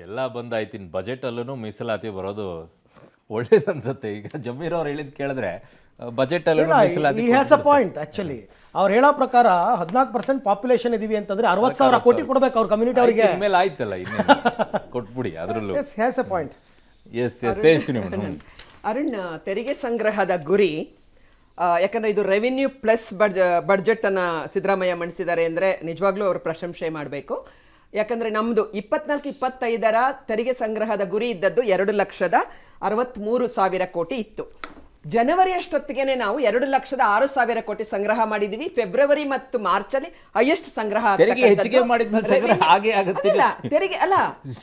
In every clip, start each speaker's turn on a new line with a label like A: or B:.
A: ಎಲ್ಲ ಬಂದಾಯ್ತು. ಇನ್ನು ಬಜೆಟಲ್ಲೂ ಮೀಸಲಾತಿ ಬರೋದು ಒಳ್ಳೇದು ಅನ್ಸುತ್ತೆ. ಈಗ ಜಮೀರ್ ಅವ್ರು ಹೇಳಿದ್ ಕೇಳಿದ್ರೆ ಬಜೆಟಲ್ಲೂ ಮೀಸಲಾತಿ
B: ಈ ಹ್ಯಾಸ್ ಅ ಪಾಯಿಂಟ್. ಆಕ್ಚುಲಿ ಅವ್ರು ಹೇಳೋ ಪ್ರಕಾರ 14% ಪಾಪ್ಯುಲೇಷನ್ ಇದೀವಿ ಅಂತಂದ್ರೆ 60,000 ಕೋಟಿ ಕೊಡ್ಬೇಕು ಅವ್ರ ಕಮ್ಯುನಿಟಿ ಅವರಿಗೆ.
A: ಮೇಲೆ ಆಯ್ತಲ್ಲ ಇನ್ನು ಕೊಟ್ಬಿಡಿ ಅದರಲ್ಲೂ.
B: Has a point.
A: Yes yes ತೇಜ್ತೀನಿ ಮೇಡಮ್.
C: ಅರುಣ್, ತೆರಿಗೆ ಸಂಗ್ರಹದ ಗುರಿ ಯಾಕಂದ್ರೆ ಇದು ರೆವಿನ್ಯೂ ಪ್ಲಸ್ ಬಡ್ಜೆಟ್ ಅನ್ನ ಸಿದ್ದರಾಮಯ್ಯ ಮಂಡಿಸಿದ್ದಾರೆ ಅಂದ್ರೆ ನಿಜವಾಗ್ಲೂ ಅವರು ಪ್ರಶಂಸೆ ಮಾಡಬೇಕು. ಯಾಕಂದ್ರೆ ನಮ್ದು 24-25 ತೆರಿಗೆ ಸಂಗ್ರಹದ ಗುರಿ ಇದ್ದದ್ದು 2,63,000 ಕೋಟಿ ಇತ್ತು. ಜನವರಿ ಅಷ್ಟೊತ್ತಿಗೆ ನಾವು 2,06,000 ಕೋಟಿ ಸಂಗ್ರಹ ಮಾಡಿದೀವಿ. ಫೆಬ್ರವರಿ ಮತ್ತು ಮಾರ್ಚ್ ಅಲ್ಲಿ ಹೈಯೆಸ್ಟ್ ಸಂಗ್ರಹ.
A: ಹೆಚ್ಚಿಗೆ ಮಾಡಿದ್ಮೇಲೆ ಸಂಗ್ರಹ ಹಾಗೆ ಆಗುತ್ತೆ.
C: ತೆರಿಗೆ ಅಲ್ಲ,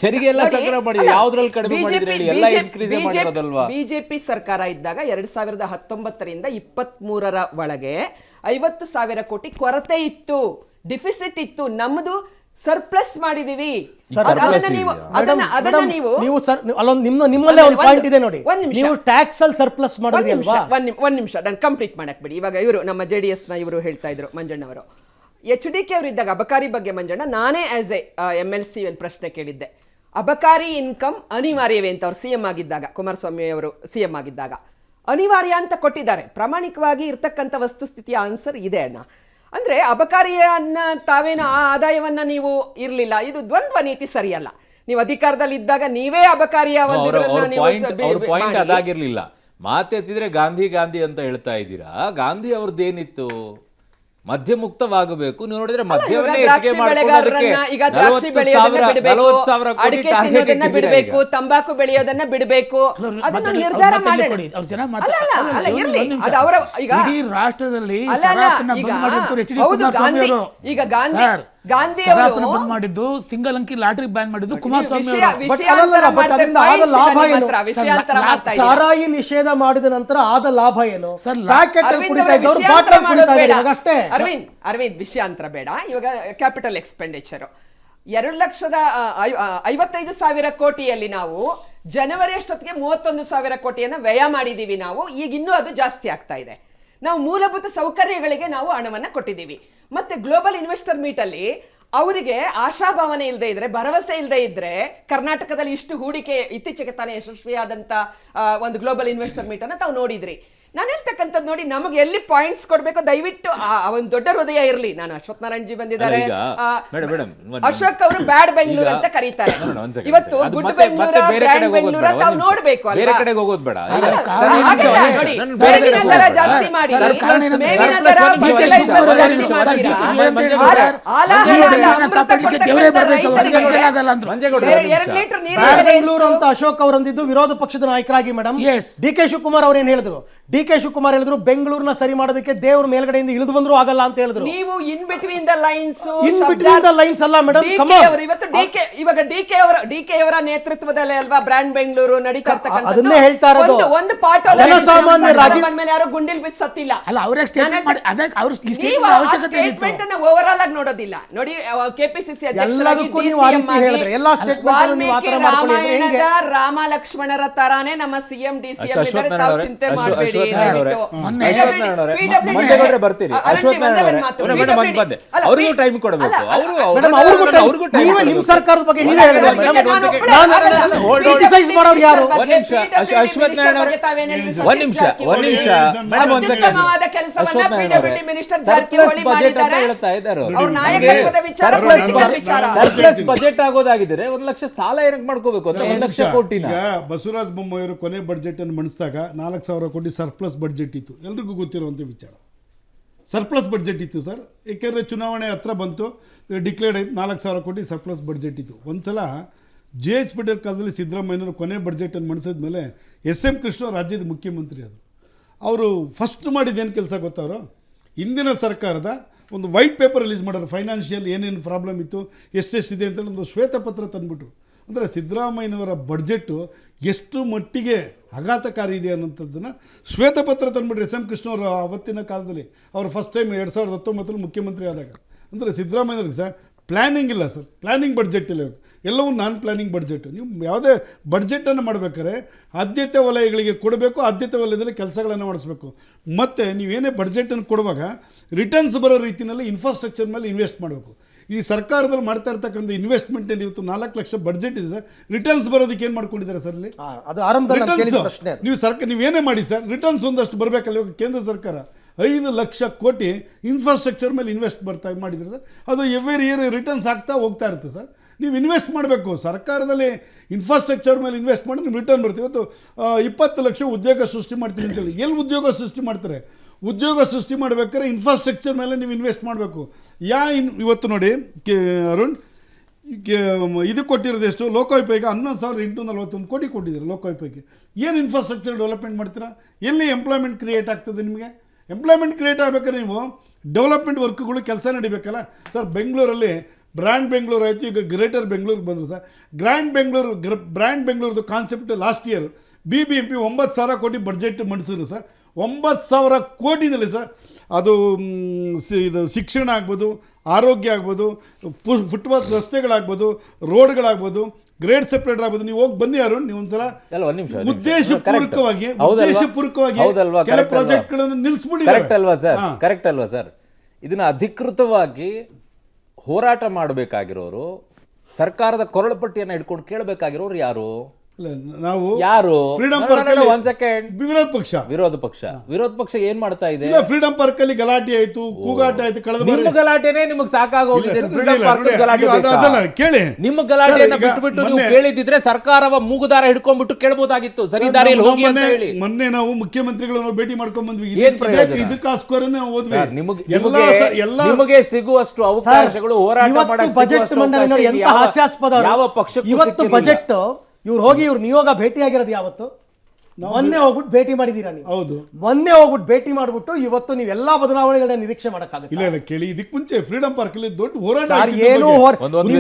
A: ತೆರಿಗೆ ಎಲ್ಲ ಸಂಗ್ರಹ ಮಾಡಿ ಯಾವ್ದ್ರಲ್ಲಿ ಕಡಿಮೆ ಮಾಡಿದ್ರೆ ಎಲ್ಲ ಇನ್ಕ್ರೀಸ್ ಮಾಡಿರೋದಲ್ವಾ?
C: ಬಿಜೆಪಿ ಸರ್ಕಾರ ಇದ್ದಾಗ 2019ರಿಂದ 23 ಒಳಗೆ 50,000 ಕೋಟಿ ಕೊರತೆ ಇತ್ತು, ಡಿಫಿಸಿಟ್ ಇತ್ತು. ನಮ್ಮದು ಸರ್ಪ್ಲಸ್ ಮಾಡಿದೀವಿ.
B: ನಿಮ್ಮಲ್ಲೇ ಒಂದು ಪಾಯಿಂಟ್ ಇದೆ ನೋಡಿ, ನೀವು ಟ್ಯಾಕ್ಸ್ ಅಲ್ಲಿ ಸರ್ಪ್ಲಸ್ ಮಾಡಿದ್ರಿ ಅಲ್ವಾ?
C: ಒಂದ್ ನಿಮಿಷ ನಾನು ಕಂಪ್ಲೀಟ್ ಮಾಡಕ್ ಬಿಡಿ. ಇವಾಗ ಇವರು ನಮ್ಮ JDS ನ ಇವರು ಹೇಳ್ತಾ ಇದ್ರು, ಮಂಜಣ್ಣ ಅವರು. HDK ಅವರು ಇದ್ದಾಗ ಅಬಕಾರಿ ಬಗ್ಗೆ ಮಂಜಣ್ಣ, ನಾನೇ ಆಸ್ ಎ MLC ಒಂದು ಪ್ರಶ್ನೆ ಕೇಳಿದ್ದೆ. ಅಬಕಾರಿ ಇನ್ಕಮ್ ಅನಿವಾರ್ಯವೇ ಅಂತ ಅವ್ರು CM ಆಗಿದ್ದಾಗ, ಕುಮಾರಸ್ವಾಮಿ ಅವರು CM ಆಗಿದ್ದಾಗ ಅನಿವಾರ್ಯ ಅಂತ ಕೊಟ್ಟಿದ್ದಾರೆ. ಪ್ರಾಮಾಣಿಕವಾಗಿ ಇರ್ತಕ್ಕಂಥ ವಸ್ತುಸ್ಥಿತಿಯ ಆನ್ಸರ್ ಇದೆ ಅಣ್ಣ. ಅಂದ್ರೆ ಅಬಕಾರಿಯನ್ನ ತಾವೇನು ಆ ಆದಾಯವನ್ನ ನೀವು ಇರ್ಲಿಲ್ಲ, ಇದು ದ್ವಂದ್ವ ನೀತಿ ಸರಿಯಲ್ಲ. ನೀವು ಅಧಿಕಾರದಲ್ಲಿ ಇದ್ದಾಗ ನೀವೇ ಅಬಕಾರಿಯ
A: ಪಾಯಿಂಟ್ ಅದಾಗಿರ್ಲಿಲ್ಲ. ಮಾತೆತ್ತಿದ್ರೆ ಗಾಂಧಿ ಗಾಂಧಿ ಅಂತ ಹೇಳ್ತಾ ಇದ್ದೀರಾ. ಗಾಂಧಿ ಅವ್ರದ್ದೇನಿತ್ತು? ಮದ್ಯ ಮುಕ್ತವಾಗಬೇಕು. ನೀವು ನೋಡಿದ್ರೆ ಮದ್ಯವನ್ನೇ ಹೆಚ್ಚಿಗೆ ಮಾಡ್ಕೊಳ್ಳೋದಕ್ಕೆ 40,000 ಕೋಟಿ ಟಾರ್ಗೆಟ್
C: ಬಿಡಬೇಕು, ತಂಬಾಕು ಬೆಳೆಯೋದನ್ನ ಬಿಡಬೇಕು, ಅದನ್ನ ನಿರ್ಧಾರ ಮಾಡೋಣ.
D: ಇಡೀ ರಾಷ್ಟ್ರದಲ್ಲಿ
C: ಈಗ ಗಾಂಧಿ ಅವರು
D: ಬಂದ್ ಮಾಡಿದ್ದು, ಸಿಂಗಲ್ ಅಂಕಿ ಲಾಟರಿ ಬ್ಯಾನ್ ಮಾಡಿದ್ದು ಕುಮಾರಸ್ವಾಮಿ
B: ಅವರು. ಸಾರಾಯಿ ನಿಷೇಧ ಮಾಡಿದ ನಂತರ ಆದ ಲಾಭ ಏನು?
C: ಅರವಿಂದ್, ವಿಷಯಾಂತರ ಬೇಡ. ಇವಾಗ ಕ್ಯಾಪಿಟಲ್ ಎಕ್ಸ್ಪೆಂಡಿಚರ್ 2,55,000 ಕೋಟಿಯಲ್ಲಿ ನಾವು ಜನವರಿ ಅಷ್ಟೊತ್ತಿಗೆ 31,000 ಕೋಟಿಯನ್ನ ವ್ಯಯ ಮಾಡಿದೀವಿ. ನಾವು ಈಗ ಇನ್ನೂ ಅದು ಜಾಸ್ತಿ ಆಗ್ತಾ ಇದೆ. ನಾವು ಮೂಲಭೂತ ಸೌಕರ್ಯಗಳಿಗೆ ನಾವು ಹಣವನ್ನ ಕೊಟ್ಟಿದ್ದೀವಿ. ಮತ್ತೆ ಗ್ಲೋಬಲ್ ಇನ್ವೆಸ್ಟರ್ ಮೀಟ್ ಅಲ್ಲಿ ಅವರಿಗೆ ಆಶಾಭಾವನೆ ಇಲ್ಲದೆ ಇದ್ರೆ, ಭರವಸೆ ಇಲ್ಲದೆ ಇದ್ರೆ, ಕರ್ನಾಟಕದಲ್ಲಿ ಇಷ್ಟು ಹೂಡಿಕೆ ಇತ್ತೀಚೆಗೆ ತಾನೇ ಯಶಸ್ವಿಯಾದಂತ ಒಂದು ಗ್ಲೋಬಲ್ ಇನ್ವೆಸ್ಟರ್ ಮೀಟ್ ಅನ್ನ ತಾವು ನೋಡಿದ್ರಿ. ನಾನು ಹೇಳ್ತಕ್ಕಂಥದ್ದು ನೋಡಿ, ನಮಗೆ ಎಲ್ಲಿ ಪಾಯಿಂಟ್ಸ್ ಕೊಡ್ಬೇಕು ದಯವಿಟ್ಟು ಒಂದು ದೊಡ್ಡ ಹೃದಯ ಇರಲಿ. ನಾನು ಅಶ್ವಥ್ ನಾರಾಯಣ್ ಜಿ ಬಂದಿದ್ದಾರೆ, ಅಶೋಕ್ ಅವರು ಬ್ಯಾಡ್ ಬೆಂಗಳೂರು ಅಂತ ಕರೀತಾರೆ. ಇವತ್ತು ಗುಡ್ ಬೆಂಗಳೂರು, ಬ್ರ್ಯಾಂಡ್ ಬೆಂಗಳೂರು ತಾವು ನೋಡ್ಬೇಕು ಅಲ್ವಾ? ಮೇವಿನ ದರ ಜಾಸ್ತಿ ಮಾಡಿ, ಮೇವಿನ ದರ
B: ಬೆಂಗಳೂರು ಅಂತ ಅಶೋಕ್ ಅವರಂದಿದ್ದು ವಿರೋಧ ಪಕ್ಷದ ನಾಯಕರಾಗಿ. ಮೇಡಮ್ DK ಶಿವಕುಮಾರ್ ಅವ್ರು ಏನ್ ಹೇಳಿದ್ರು? DK ಶಿವಕುಮಾರ್ ಹೇಳಿದ್ರು ಬೆಂಗಳೂರಿನ ಸರಿ ಮಾಡೋದಕ್ಕೆ ದೇವ್ರ ಮೇಲ್ಗಡೆಯಿಂದ ಇಳಿದು ಬಂದ್ರು ಆಗಲ್ಲ ಅಂತ ಹೇಳಿದ್ರು.
C: ನೀವು ಇನ್ ಬಿಟ್ವೀನ್ ದ ಲೈನ್ಸ್
B: ಅಲ್ಲ ಮೇಡಮ್.
C: ಇವತ್ತು DK ಅವರ ನೇತೃತ್ವದಲ್ಲಿ ಅಲ್ವಾ ಬ್ರ್ಯಾಂಡ್ ಬೆಂಗಳೂರು ನಡೀತಾ ಇರ್ತಕ್ಕಂಥದ್ದು.
B: ಅದನ್ನೇ ಹೇಳ್ತಾ ಇರೋದು.
C: ಒಂದು ಪಾಠ
B: ಜನಸಾಮಾನ್ಯರಾಗಿ
C: ಮೇಲೆ ಯಾರು ಗುಂಡಿಲ್ ಬಿದ್ದು ಸತ್ತಿಲ್ಲ.
D: ಸ್ಟೇಟ್ಮೆಂಟ್
C: ಅನ್ನ ಓವರ್ ಆಲ್ ಆಗಿ ನೋಡೋದಿಲ್ಲ. ನೋಡಿ, KPCC ಅಧ್ಯಕ್ಷರಾಗಿ ರಾಮಾಯಣದ ರಾಮ ಲಕ್ಷ್ಮಣರ ತರಾನೇ ನಮ್ಮ CM DCM ಇದ್ದಾರೆ. ತಾವು ಚಿಂತೆ ಮಾಡಬೇಡಿ.
A: ಬರ್ತೀರಿ
B: ನಿಮ್ ಸರ್ಕಾರದ ಬಗ್ಗೆ ನೀವೇ ಮಾಡೋರು ಯಾರು?
A: ಅಶ್ವಥ್ ನಾರಾಯಣ ಒಂದ್ ನಿಮಿಷ ಬಜೆಟ್ ಆಗೋದಾಗಿದ್ರೆ 1 ಲಕ್ಷ ಸಾಲ ಏನಕ್ಕೆ ಮಾಡ್ಕೋಬೇಕು ಅಂತ 1 ಲಕ್ಷ ಕೋಟಿನ.
E: ಬಸವರಾಜ ಬೊಮ್ಮಾಯಿಯವರು ಕೊನೆ ಬಡ್ಜೆಟ್ ಅನ್ನು ಮಂಡಿಸಿದಾಗ 4,000 ಕೋಟಿ ಸರ್ಪ್ಲಸ್ ಬಡ್ಜೆಟ್ ಇತ್ತು. ಎಲ್ರಿಗೂ ಗೊತ್ತಿರುವಂಥ ವಿಚಾರ. ಸರ್ಪ್ಲಸ್ ಬಡ್ಜೆಟ್ ಇತ್ತು ಸರ್. ಏಕೆಂದರೆ ಚುನಾವಣೆ ಹತ್ರ ಬಂತು, ಡಿಕ್ಲೇರ್ಡ್ ಆಯ್ತು 4,000 ಕೋಟಿ ಸರ್ಪ್ಲಸ್ ಬಡ್ಜೆಟ್ ಇತ್ತು. ಒಂದ್ಸಲ JH ಪಟೇಲ್ ಕಾಲದಲ್ಲಿ ಸಿದ್ದರಾಮಯ್ಯನವರು ಕೊನೆ ಬಡ್ಜೆಟನ್ನು ಮಂಡಿಸಿದ ಮೇಲೆ SM ಕೃಷ್ಣ ರಾಜ್ಯದ ಮುಖ್ಯಮಂತ್ರಿ ಆದರು. ಅವರು ಫಸ್ಟ್ ಮಾಡಿದ್ದೇನು ಕೆಲಸ ಗೊತ್ತವರು? ಇಂದಿನ ಸರ್ಕಾರದ ಒಂದು ವೈಟ್ ಪೇಪರ್ ರಿಲೀಸ್ ಮಾಡೋರು. ಫೈನಾನ್ಷಿಯಲ್ ಏನೇನು ಪ್ರಾಬ್ಲಮ್ ಇತ್ತು, ಎಷ್ಟೆಷ್ಟಿದೆ ಅಂತೇಳಿ ಒಂದು ಶ್ವೇತಪತ್ರ ತಂದುಬಿಟ್ರು. ಅಂದರೆ ಸಿದ್ದರಾಮಯ್ಯನವರ ಬಡ್ಜೆಟ್ಟು ಎಷ್ಟು ಮಟ್ಟಿಗೆ ಆಘಾತಕಾರಿ ಇದೆ ಅನ್ನೋಂಥದ್ದನ್ನು ಶ್ವೇತಪತ್ರ ತಂದುಬಿಟ್ರೆ SM ಕೃಷ್ಣ ಅವರು ಅವತ್ತಿನ ಕಾಲದಲ್ಲಿ. ಅವರು ಫಸ್ಟ್ ಟೈಮ್ 2019 ಮುಖ್ಯಮಂತ್ರಿ ಆದಾಗ. ಅಂದರೆ ಸಿದ್ದರಾಮಯ್ಯವ್ರಿಗೆ ಸರ್ ಪ್ಲ್ಯಾನಿಂಗ್ ಇಲ್ಲ ಸರ್, ಪ್ಲ್ಯಾನಿಂಗ್ ಬಡ್ಜೆಟ್ ಇಲ್ಲ. ಎಲ್ಲವೂ ನಾನ್ ಪ್ಲ್ಯಾನಿಂಗ್ ಬಡ್ಜೆಟ್. ನೀವು ಯಾವುದೇ ಬಡ್ಜೆಟನ್ನು ಮಾಡಬೇಕಾದ್ರೆ ಆದ್ಯತೆ ವಲಯಗಳಿಗೆ ಕೊಡಬೇಕು, ಆದ್ಯತೆ ವಲಯದಲ್ಲಿ ಕೆಲಸಗಳನ್ನು ಮಾಡಿಸ್ಬೇಕು. ಮತ್ತು ನೀವೇನೇ ಬಡ್ಜೆಟನ್ನು ಕೊಡುವಾಗ ರಿಟರ್ನ್ಸ್ ಬರೋ ರೀತಿಯಲ್ಲಿ ಇನ್ಫ್ರಾಸ್ಟ್ರಕ್ಚರ್ ಮೇಲೆ ಇನ್ವೆಸ್ಟ್ ಮಾಡಬೇಕು. ಈ ಸರ್ಕಾರದಲ್ಲಿ ಮಾಡ್ತಾ ಇರ್ತಕ್ಕಂಥ ಇನ್ವೆಸ್ಟ್ಮೆಂಟ್ ಇವತ್ತು 4 ಲಕ್ಷ ಬಡ್ಜೆಟ್ ಇದೆ ಸರ್, ರಿಟರ್ನ್ಸ್ ಬರೋದಕ್ಕೆ ಏನು ಮಾಡ್ಕೊಂಡಿದ್ದಾರೆ ಸರ್ ಇಲ್ಲಿ?
B: ಅದು ಆರಂಭದಲ್ಲಿ ನಾನು ಕೇಳಿದ
E: ರಿಟರ್ನ್ಸ್
B: ಪ್ರಶ್ನೆ ಅದು.
E: ನೀವು ಸರ್ಕಾರ ನೀವೇನೇ ಮಾಡಿ ಸರ್, ರಿಟರ್ನ್ಸ್ ಒಂದಷ್ಟು ಬರಬೇಕಲ್ಲ. ಇವಾಗ ಕೇಂದ್ರ ಸರ್ಕಾರ 5 ಲಕ್ಷ ಕೋಟಿ ಇನ್ಫ್ರಾಸ್ಟ್ರಕ್ಚರ್ ಮೇಲೆ ಇನ್ವೆಸ್ಟ್ ಮಾಡಿದ್ರೆ ಸರ್, ಅದು ಎವ್ರಿ ಇಯರ್ ರಿಟರ್ನ್ಸ್ ಆಗ್ತಾ ಹೋಗ್ತಾ ಇರುತ್ತೆ ಸರ್. ನೀವು ಇನ್ವೆಸ್ಟ್ ಮಾಡಬೇಕು ಸರ್ಕಾರದಲ್ಲಿ, ಇನ್ಫ್ರಾಸ್ಟ್ರಕ್ಚರ್ ಮೇಲೆ ಇನ್ವೆಸ್ಟ್ ಮಾಡಿ ನಿಮ್ಗೆ ರಿಟರ್ನ್ ಬರ್ತೀವಿ. ಇವತ್ತು 20 ಲಕ್ಷ ಉದ್ಯೋಗ ಸೃಷ್ಟಿ ಮಾಡ್ತೀನಿ ಅಂತೇಳಿ ಎಲ್ಲಿ ಉದ್ಯೋಗ ಸೃಷ್ಟಿ ಮಾಡ್ತಾರೆ? ಉದ್ಯೋಗ ಸೃಷ್ಟಿ ಮಾಡ್ಬೇಕಾದ್ರೆ ಇನ್ಫ್ರಾಸ್ಟ್ರಕ್ಚರ್ ಮೇಲೆ ನೀವು ಇನ್ವೆಸ್ಟ್ ಮಾಡಬೇಕು. ಇವತ್ತು ನೋಡಿ ಅರುಣ್, ಇದು ಕೊಟ್ಟಿರೋದು ಎಷ್ಟು? ಲೋಕೋಪಯೋಗಿ 11,841 ಕೋಟಿ ಕೊಟ್ಟಿದ್ದಾರೆ ಲೋಕೋಪಯೋಗಿ. ಏನು ಇನ್ಫ್ರಾಸ್ಟ್ರಕ್ಚರ್ ಡೆವಲಪ್ಮೆಂಟ್ ಮಾಡ್ತೀರಾ? ಎಲ್ಲಿ ಎಂಪ್ಲಾಯ್ಮೆಂಟ್ ಕ್ರಿಯೇಟ್ ಆಗ್ತದೆ ನಿಮಗೆ? ಎಂಪ್ಲಾಯ್ಮೆಂಟ್ ಕ್ರಿಯೇಟ್ ಆಗಬೇಕಾದ್ರೆ ನೀವು ಡೆವಲಪ್ಮೆಂಟ್ ವರ್ಕ್ಗಳು ಕೆಲಸ ನಡಿಬೇಕಲ್ಲ ಸರ್. ಬೆಂಗಳೂರಲ್ಲಿ ಬ್ರ್ಯಾಂಡ್ ಬೆಂಗಳೂರು ಆಯಿತು, ಈಗ ಗ್ರೇಟರ್ ಬೆಂಗಳೂರಿಗೆ ಬಂದರು ಸರ್. ಬ್ರ್ಯಾಂಡ್ ಬೆಂಗಳೂರದು ಕಾನ್ಸೆಪ್ಟ್ ಲಾಸ್ಟ್ ಇಯರ್ BBMP 9,000 ಕೋಟಿ ಬಡ್ಜೆಟ್ ಮಂಡಿಸಿದ್ರು ಸರ್. 9,000 ಕೋಟಿನಲ್ಲಿ ಸರ್, ಅದು ಇದು ಶಿಕ್ಷಣ ಆಗ್ಬೋದು, ಆರೋಗ್ಯ ಆಗ್ಬೋದು, ಫುಟ್ಪಾತ್ ರಸ್ತೆಗಳಾಗ್ಬೋದು, ರೋಡ್ಗಳಾಗ್ಬೋದು, ಗ್ರೇಡ್ ಸೆಪ್ರೇಟರ್ ಆಗ್ಬೋದು. ನೀವು ಹೋಗಿ ಬನ್ನಿ ಅರುಣ್, ನೀವು ಒಂದ್ಸಲ ಉದ್ದೇಶಪೂರ್ವಕವಾಗಿ ಕೆಲ ಪ್ರಾಜೆಕ್ಟ್ಗಳನ್ನು ನಿಲ್ಲಿಸ್ಬಿಟ್ಟಿದ್ದಾರೆ.
A: ಕರೆಕ್ಟ್ ಅಲ್ವಾ ಸರ್? ಇದನ್ನ ಅಧಿಕೃತವಾಗಿ ಹೋರಾಟ ಮಾಡಬೇಕಾಗಿರೋರು, ಸರ್ಕಾರದ ಕೊರಳು ಪಟ್ಟಿಯನ್ನು ಹಿಡ್ಕೊಂಡು ಕೇಳಬೇಕಾಗಿರೋರು ಯಾರು?
E: ನಾವು
A: ಯಾರು?
E: ಫ್ರೀಡಂ ಪಾರ್ಕ್ ಅಲ್ಲಿ
A: ಒಂದ್ ಸೆಕೆಂಡ್, ವಿರೋಧ ಪಕ್ಷ ಏನ್ ಮಾಡ್ತಾ ಇದೆ?
E: ಫ್ರೀಡಂ ಪಾರ್ಕ್ ಅಲ್ಲಿ ಗಲಾಟೆ ಆಯ್ತು, ಕೂಗಾಟ ಆಯ್ತು. ಕಳೆದ ಬಾರಿ
A: ನಿಮ್ಮ ಗಲಾಟೆನೇ ನಿಮಗೆ ಸಾಕಾಗೋಗಿದೆ. ಫ್ರೀಡಂ ಪಾರ್ಕ್ ಗಲಾಟೆ
E: ಕೇಳಿ,
A: ನಿಮ್ಮ ಗಲಾಟೆಯನ್ನ ಬಿಟ್ಬಿಟ್ಟು ನೀವು ಕೇಳಿದಿದ್ರೆ ಸರ್ಕಾರವ ಮೂಗುದಾರ ಹಿಡ್ಕೊಂಡ್ಬಿಟ್ಟು ಕೇಳಬಹುದಾಗಿತ್ತು, ಸರಿ ದಾರಿಯಲ್ಲಿ ಹೋಗಿ ಅಂತ ಹೇಳಿ.
E: ಮೊನ್ನೆ ನಾವು ಮುಖ್ಯಮಂತ್ರಿಗಳನ್ನು ಭೇಟಿ ಮಾಡ್ಕೊಂಡ್ ಬಂದ್ವಿ.
A: ಏನ್ ಪ್ರಯೋಜನ?
E: ಇದಕ್ಕೋಸ್ಕರನೇ ಹೋದ್ವಿ.
A: ನಿಮಗೆ ಸಿಗುವಷ್ಟು ಅವಕಾಶಗಳು ಹೋರಾಟ ಮಾಡಕ್ಕೆ
B: ಬಜೆಟ್ ಮಂಡನೆ ನೋಡಿ ಎಂತ ಹಾಸ್ಯಾಸ್ಪದ.
A: ಯಾವ ಪಕ್ಷಕ್ಕೂ
B: ಇವತ್ತು
A: ಸಿಕ್ಕಿರ್ಲಿಲ್ಲ.
B: ಬಜೆಟ್ ಇವ್ರು ಹೋಗಿ ಇವ್ರು ನಿಯೋಗ ಭೇಟಿ ಆಗಿರೋದು ಯಾವತ್ತು? ಮೊನ್ನೆ ಹೋಗ್ಬಿಟ್ಟು ಭೇಟಿ ಮಾಡಿದೀರಾ ನೀವು?
E: ಹೌದು,
B: ಮೊನ್ನೆ ಹೋಗ್ಬಿಟ್ಟು ಭೇಟಿ ಮಾಡ್ಬಿಟ್ಟು ಇವತ್ತು ನೀವು ಎಲ್ಲಾ ಬದಲಾವಣೆಗಳನ್ನ ನಿರೀಕ್ಷೆ ಮಾಡಕ್ಕಾಗುತ್ತೆ?
E: ಇಲ್ಲ ಕೇಳಿ, ಇದಕ್ಕೆ ಮುಂಚೆ ಫ್ರೀಡಂ ಪಾರ್ಕ್ ಅಲ್ಲಿ ದೊಡ್ಡ ಹೋರಾಟ
B: ಏನು